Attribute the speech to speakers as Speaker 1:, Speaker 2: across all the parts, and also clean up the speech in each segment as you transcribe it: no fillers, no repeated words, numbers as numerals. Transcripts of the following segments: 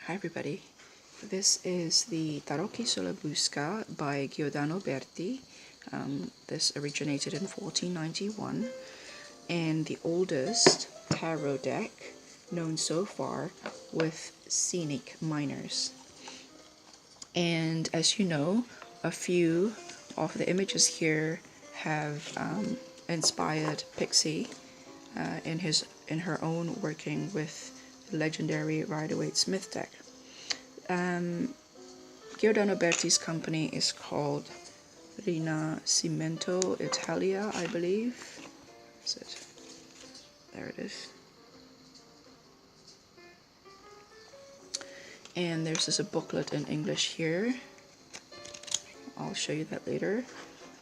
Speaker 1: Hi everybody, this is the Tarocchi Sola Busca by Giordano Berti. This originated in 1491 and the oldest tarot deck known so far with scenic minors. And as you know, a few of the images here have inspired Pixie in her own working with the legendary Rider-Waite-Smith deck. Giordano Berti's company is called Rinascimento Italia, I believe. Is it? There it is. And there's just a booklet in English here. I'll show you that later.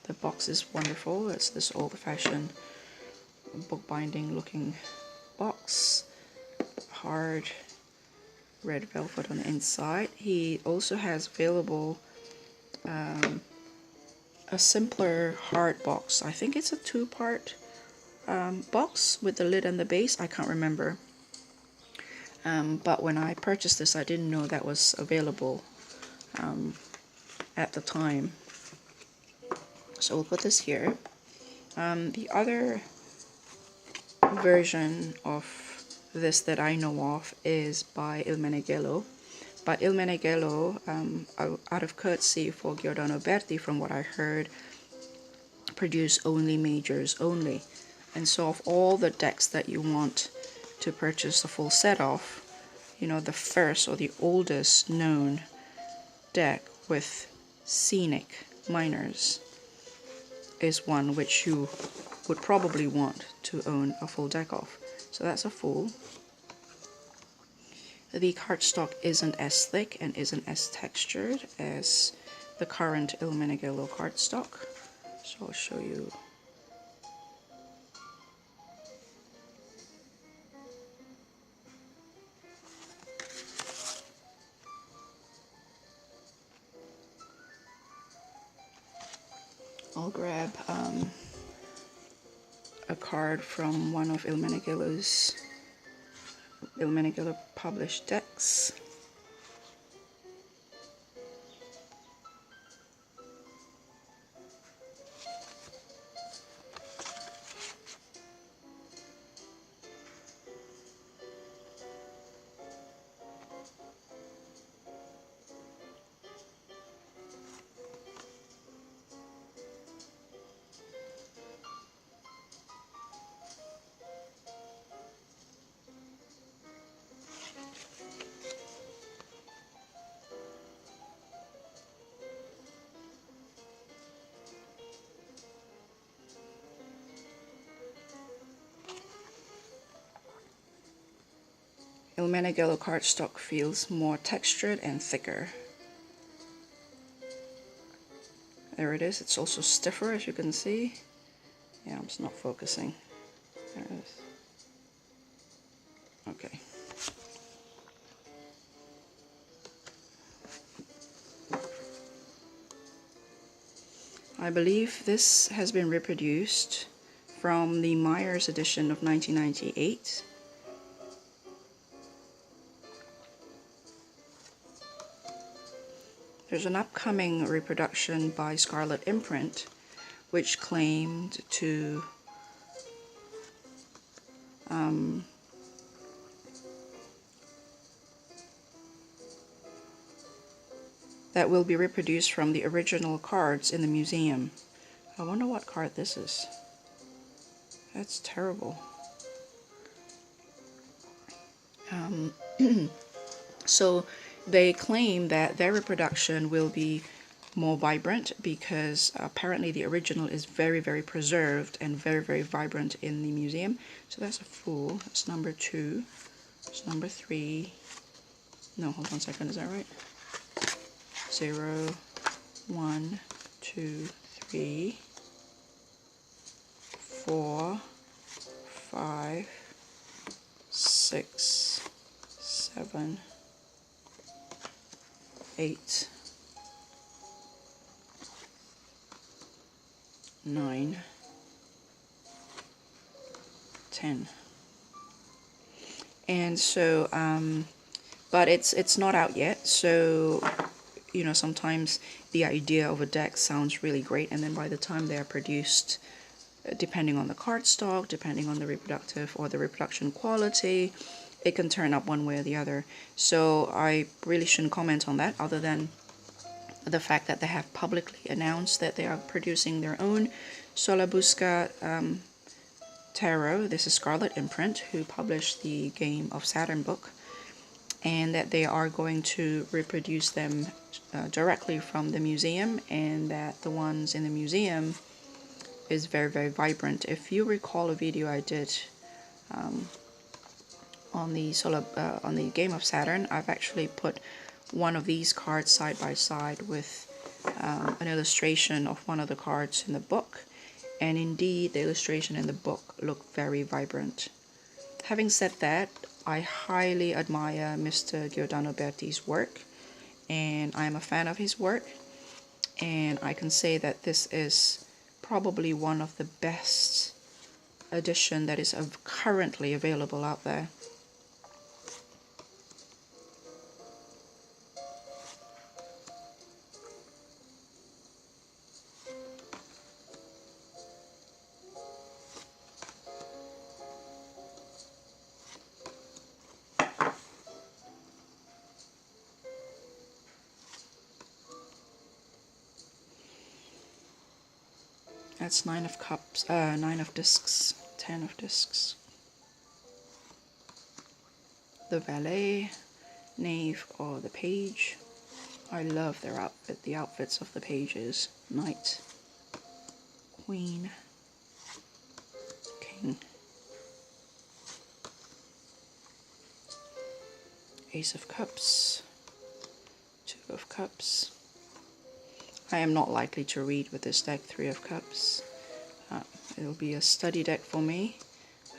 Speaker 1: The box is wonderful. It's this old-fashioned bookbinding looking box. Hard red velvet on the inside. He also has available a simpler hard box. I think it's a two-part box with the lid and the base. I can't remember. But when I purchased this, I didn't know that was available at the time. So we'll put this here. The other version of this that I know of is by Il Meneghello. But Il Meneghello, out of courtesy for Giordano Berti, from what I heard, produce only majors only. And so of all the decks that you want to purchase the full set of, you know, the first or the oldest known deck with scenic minors is one which you would probably want to own a full deck of. So that's a full. The cardstock isn't as thick and isn't as textured as the current Il Meneghello cardstock. So I'll show you. I'll grab a card from one of Il Meneghello published decks. Il Meneghello cardstock feels more textured and thicker. There it is. It's also stiffer, as you can see. Yeah, I'm just not focusing. There it is. Okay. I believe this has been reproduced from the Meyer's edition of 1998. There's an upcoming reproduction by Scarlet Imprint, which claimed to that will be reproduced from the original cards in the museum. I wonder what card this is. That's terrible. So they claim that their reproduction will be more vibrant because apparently the original is very, very preserved and very, very vibrant in the museum. So that's a Fool. That's number 2. That's number 3. No, hold on a second. Is that right? 0, 1, 2, 3, 4, 5, 6, 7, 8, 9, 10. And so but it's not out yet. So, you know, sometimes the idea of a deck sounds really great, and then by the time they are produced, depending on the card stock, depending on the reproductive or the reproduction quality, it can turn up one way or the other. So I really shouldn't comment on that, other than the fact that they have publicly announced that they are producing their own Sola Busca tarot. This is Scarlet Imprint, who published the Game of Saturn book, and that they are going to reproduce them directly from the museum, and that the ones in the museum is very, very vibrant. If you recall a video I did on the Game of Saturn, I've actually put one of these cards side by side with an illustration of one of the cards in the book, and indeed the illustration in the book looked very vibrant. Having said that, I highly admire Mr. Giordano Berti's work, and I am a fan of his work, and I can say that this is probably one of the best edition that is currently available out there. That's 9 of cups, 9 of discs, 10 of discs. The valet, knave, or the page. I love their outfit, the outfits of the pages. Knight, queen, king, ace of cups, 2 of cups. I am not likely to read with this deck, 3 of cups. It'll be a study deck for me.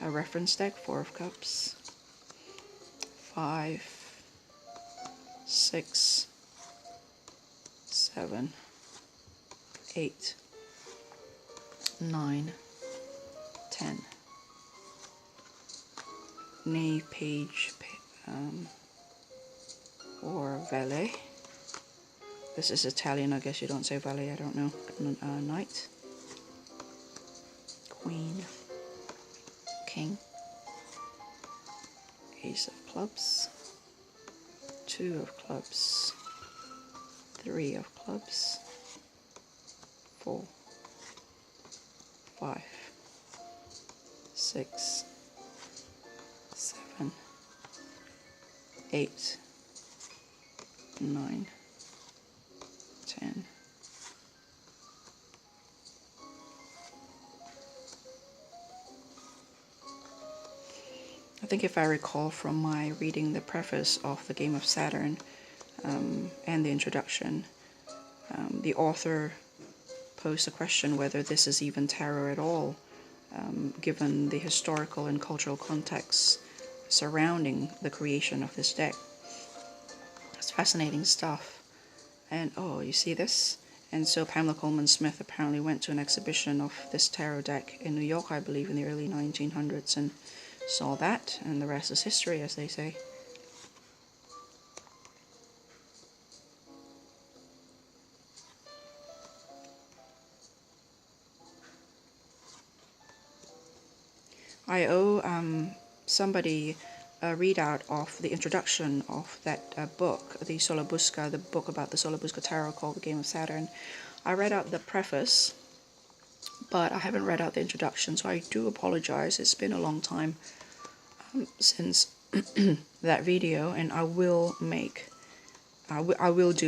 Speaker 1: A reference deck, 4 of cups. 5, 6, 7, 8, 9, 10. Knave, page, or valet. This is Italian, I guess you don't say valet, I don't know. Knight, queen, king, ace of clubs, 2 of clubs, 3 of clubs, 4, 5, 6, 7, 8, 9, 10. I think if I recall from my reading the preface of the Game of Saturn and the introduction, the author posed a question whether this is even tarot at all, given the historical and cultural context surrounding the creation of this deck. It's fascinating stuff. And oh, you see this? And so Pamela Coleman Smith apparently went to an exhibition of this tarot deck in New York, I believe, in the early 1900s, and saw that, and the rest is history, as they say. I owe somebody a readout of the introduction of that book, the Sola Busca, the book about the Sola Busca tarot called The Game of Saturn. I read out the preface, but I haven't read out the introduction, so I do apologize. It's been a long time since that video, and I will do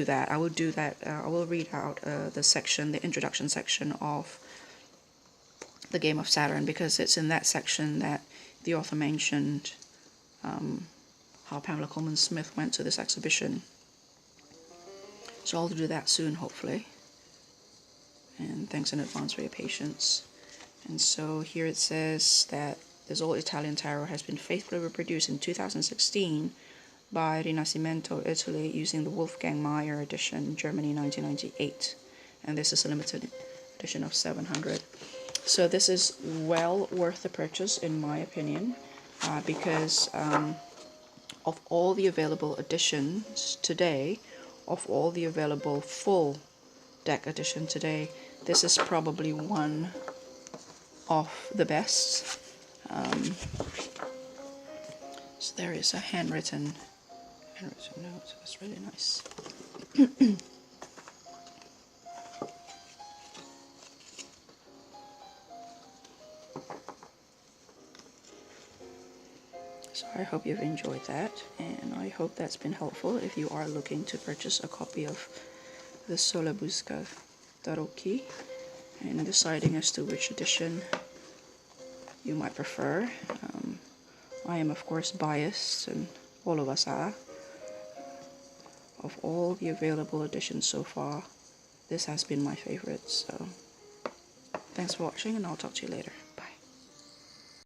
Speaker 1: that. I will read out the introduction section of The Game of Saturn, because it's in that section that the author mentioned how Pamela Coleman Smith went to this exhibition. So I'll do that soon, hopefully. And thanks in advance for your patience. And so here it says that this old Italian tarot has been faithfully reproduced in 2016 by Rinascimento, Italy, using the Wolfgang Meyer edition, Germany, 1998. And this is a limited edition of 700. So this is well worth the purchase, in my opinion, because of all the available editions today, of all the available full deck edition today, this is probably one of the best. So there is a handwritten note. It's really nice. So I hope you've enjoyed that, and I hope that's been helpful if you are looking to purchase a copy of the Sola Busca Tarocchi and deciding as to which edition you might prefer. I am of course biased, and all of us are. Of all the available editions so far, this has been my favorite. So thanks for watching, and I'll talk to you later.